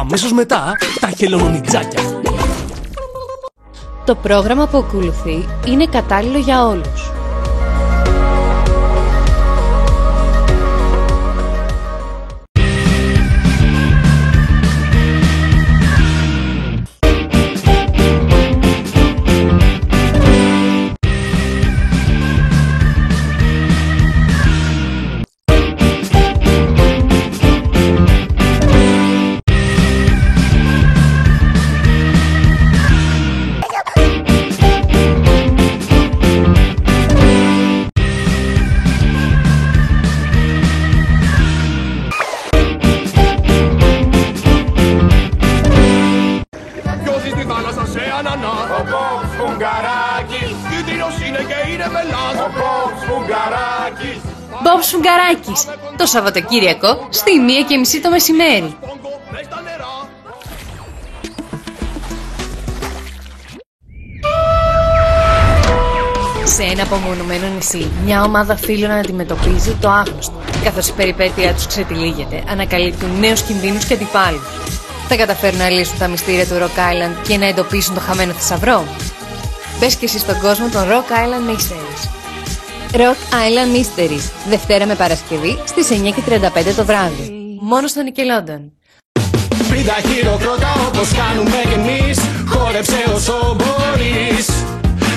Αμέσως μετά, τα χελονονιτζάκια. Το πρόγραμμα που ακολουθεί είναι κατάλληλο για όλους. Μπόμπς Φουγκαράκης, το Σαββατοκύριακο στη 1:30 το μεσημέρι. Σε ένα απομονωμένο νησί, μια ομάδα φίλων αντιμετωπίζει το άγνωστο. Καθώς η περιπέτειά τους ξετυλίγεται, ανακαλύπτουν νέους κινδύνους και αντιπάλους. Θα καταφέρουν να λύσουν τα μυστήρια του Rock Island και να εντοπίσουν το χαμένο θησαυρό. Μπες και εσύ στον κόσμο των Rock Island Mysteries. Rock Island Mysteries, Δευτέρα με Παρασκευή στις 9:35 το βράδυ. Μόνο στο Nickelodeon. Πριν τα χειροκρότα όπως κάνουμε κι εμείς, χόρεψε όσο μπορείς.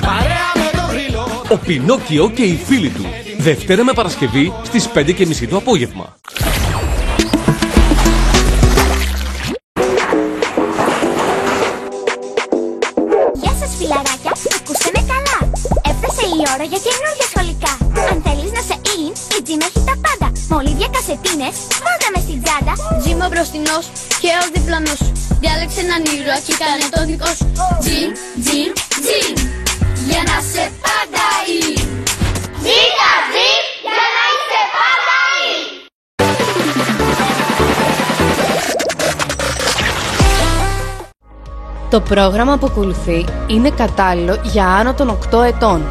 Παρέα με το γρήλο. Ο Πινόκιο και οι φίλοι του. Δευτέρα με Παρασκευή στις 5:30 το απόγευμα. Γεια σας φιλαράκια, ακούστε με καλά. Έφτασε η ώρα για καινούργια σχολικά. Αν θέλεις να σε in, η Jim έχει τα πάντα. Μολύβια, κασετίνες, πάντα μες στην τσάντα. Jim ο μπροστινός και ο διπλανός. Διάλεξε έναν ήρωα και κάνε το δικό σου. Jim, Jim, Jim, για να σε πάντα in. Ζήτα Jim, για να είσαι πάντα in. Το πρόγραμμα που ακολουθεί είναι κατάλληλο για άνω των 8 ετών.